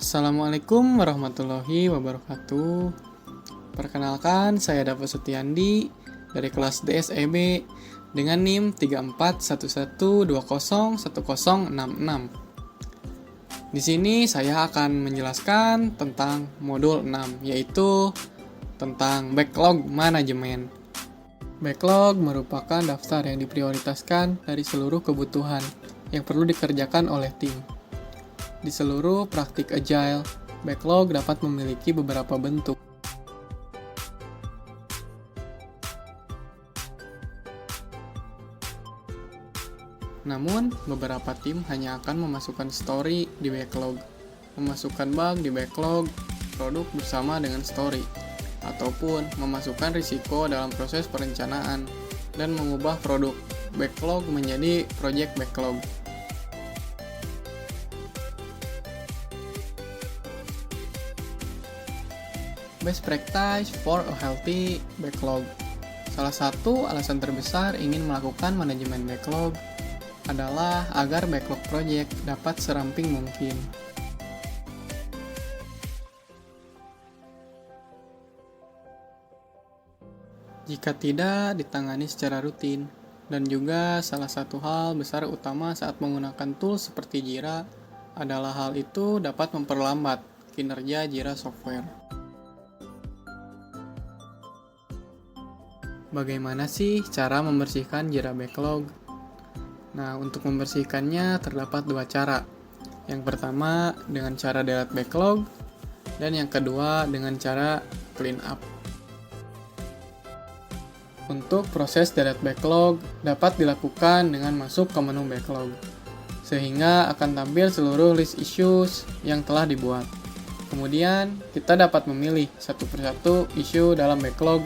Assalamualaikum warahmatullahi wabarakatuh. Perkenalkan, saya Dava Setiandi dari kelas DSEB dengan NIM 3411201066. Di sini saya akan menjelaskan tentang modul 6, yaitu tentang backlog manajemen. Backlog merupakan daftar yang diprioritaskan dari seluruh kebutuhan yang perlu dikerjakan oleh tim. Di seluruh praktik agile, backlog dapat memiliki beberapa bentuk. Namun, beberapa tim hanya akan memasukkan story di backlog, memasukkan bug di backlog, produk bersama dengan story, ataupun memasukkan risiko dalam proses perencanaan dan mengubah produk backlog menjadi project backlog. Best practice for a healthy backlog. Salah satu alasan terbesar ingin melakukan manajemen backlog adalah agar backlog project dapat seramping mungkin. Jika tidak ditangani secara rutin, dan juga salah satu hal besar utama saat menggunakan tools seperti Jira adalah hal itu dapat memperlambat kinerja Jira software. Bagaimana sih cara membersihkan Jira backlog? Nah, untuk membersihkannya terdapat dua cara. Yang pertama dengan cara delete backlog, dan yang kedua dengan cara clean up. Untuk proses delete backlog dapat dilakukan dengan masuk ke menu backlog, sehingga akan tampil seluruh list issues yang telah dibuat. Kemudian, kita dapat memilih satu persatu issue dalam backlog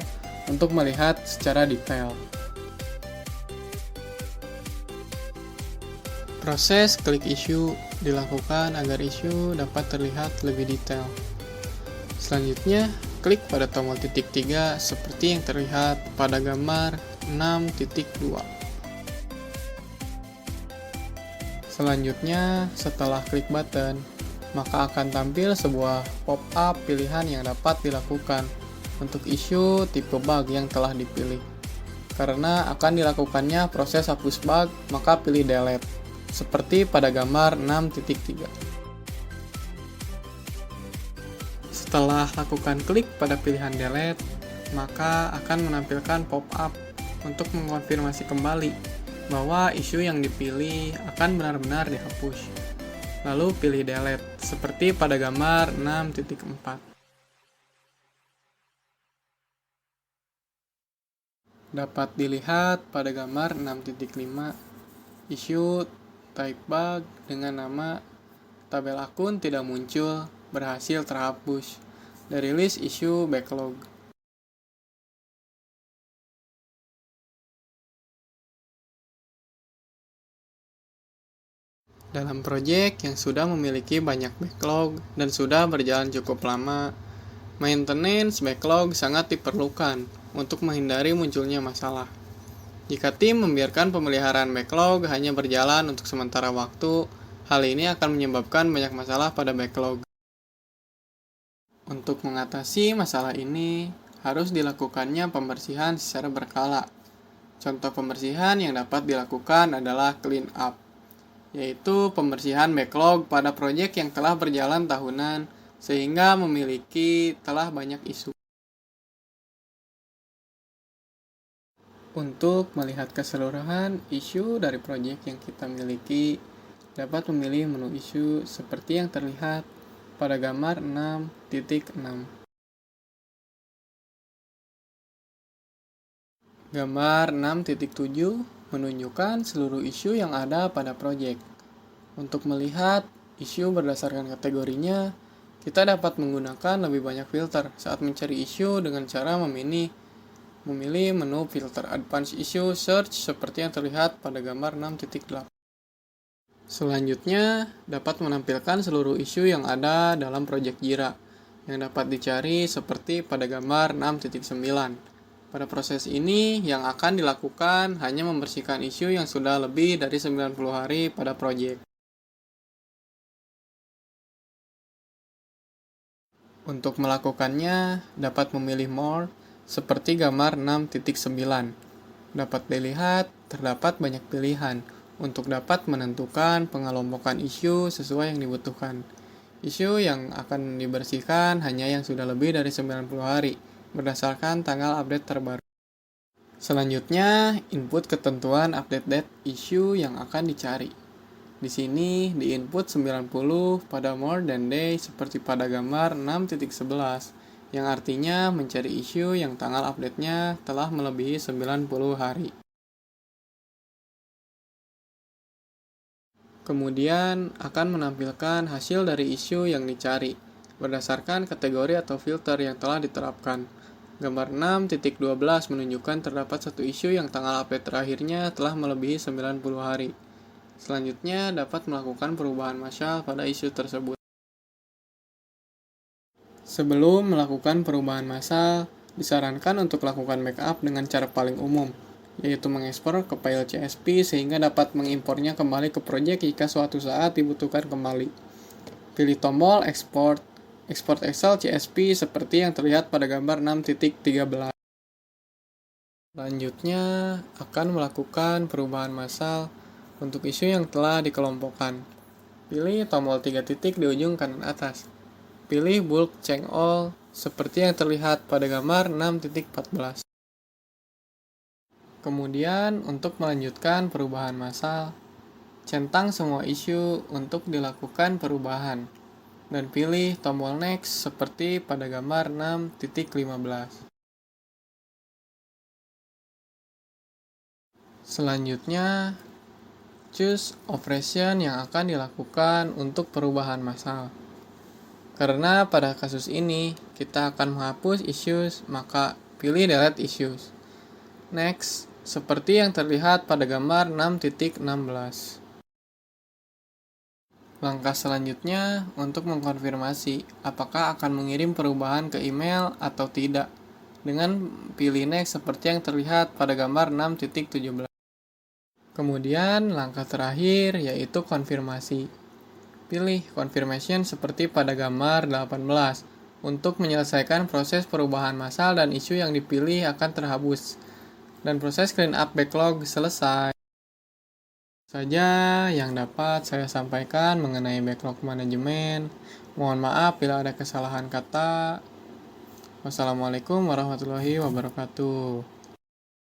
untuk melihat secara detail. Proses klik issue dilakukan agar issue dapat terlihat lebih detail. Selanjutnya, klik pada tombol titik 3 seperti yang terlihat pada gambar 6.2. Selanjutnya, setelah klik button, maka akan tampil sebuah pop-up pilihan yang dapat dilakukan untuk isu tipe bug yang telah dipilih. Karena akan dilakukannya proses hapus bug, maka pilih delete, seperti pada gambar 6.3. Setelah lakukan klik pada pilihan delete, maka akan menampilkan pop-up untuk mengkonfirmasi kembali bahwa isu yang dipilih akan benar-benar dihapus. Lalu pilih delete, seperti pada gambar 6.4. Dapat dilihat pada gambar 6.5, issue type bug dengan nama tabel akun tidak muncul berhasil terhapus dari list issue backlog. Dalam proyek yang sudah memiliki banyak backlog dan sudah berjalan cukup lama, maintenance backlog sangat diperlukan untuk menghindari munculnya masalah. Jika tim membiarkan pemeliharaan backlog hanya berjalan untuk sementara waktu, hal ini akan menyebabkan banyak masalah pada backlog. Untuk mengatasi masalah ini, harus dilakukannya pembersihan secara berkala. Contoh pembersihan yang dapat dilakukan adalah clean up, yaitu pembersihan backlog pada proyek yang telah berjalan tahunan sehingga memiliki telah banyak isu. Untuk melihat keseluruhan isu dari proyek yang kita miliki, dapat memilih menu isu seperti yang terlihat pada gambar 6.6. Gambar 6.7 menunjukkan seluruh isu yang ada pada proyek. Untuk melihat isu berdasarkan kategorinya, kita dapat menggunakan lebih banyak filter saat mencari isu dengan cara memilih menu filter Advanced Issue Search seperti yang terlihat pada gambar 6.8. Selanjutnya, dapat menampilkan seluruh isu yang ada dalam proyek Jira yang dapat dicari seperti pada gambar 6.9. Pada proses ini, yang akan dilakukan hanya membersihkan isu yang sudah lebih dari 90 hari pada proyek. Untuk melakukannya, dapat memilih more seperti gambar 6.9. Dapat dilihat, terdapat banyak pilihan untuk dapat menentukan pengelompokan isu sesuai yang dibutuhkan. Isu yang akan dibersihkan hanya yang sudah lebih dari 90 hari, berdasarkan tanggal update terbaru. Selanjutnya, input ketentuan update date isu yang akan dicari. Di sini, di-input 90 pada more than day seperti pada gambar 6.11, yang artinya mencari isu yang tanggal update-nya telah melebihi 90 hari. Kemudian akan menampilkan hasil dari isu yang dicari berdasarkan kategori atau filter yang telah diterapkan. Gambar 6.12 menunjukkan terdapat satu isu yang tanggal update terakhirnya telah melebihi 90 hari. Selanjutnya dapat melakukan perubahan massal pada isu tersebut. Sebelum melakukan perubahan massal, disarankan untuk lakukan backup dengan cara paling umum, yaitu mengekspor ke file CSV sehingga dapat mengimpornya kembali ke proyek jika suatu saat dibutuhkan kembali. Pilih tombol Export Excel CSV seperti yang terlihat pada gambar 6.13. Selanjutnya, akan melakukan perubahan massal untuk isu yang telah dikelompokkan. Pilih tombol 3 titik di ujung kanan atas. Pilih Bulk Check All seperti yang terlihat pada gambar 6.14. Kemudian, untuk melanjutkan perubahan massal, centang semua isu untuk dilakukan perubahan, dan pilih tombol Next seperti pada gambar 6.15. Selanjutnya, choose operation yang akan dilakukan untuk perubahan massal. Karena pada kasus ini, kita akan menghapus issues, maka pilih delete issues. Next, seperti yang terlihat pada gambar 6.16. Langkah selanjutnya untuk mengkonfirmasi apakah akan mengirim perubahan ke email atau tidak, dengan pilih next seperti yang terlihat pada gambar 6.17. Kemudian langkah terakhir yaitu konfirmasi. Pilih confirmation seperti pada gambar 18 untuk menyelesaikan proses perubahan massal dan isu yang dipilih akan terhapus. Dan proses clean up backlog selesai. Saja yang dapat saya sampaikan mengenai backlog manajemen. Mohon maaf bila ada kesalahan kata. Wassalamualaikum warahmatullahi wabarakatuh.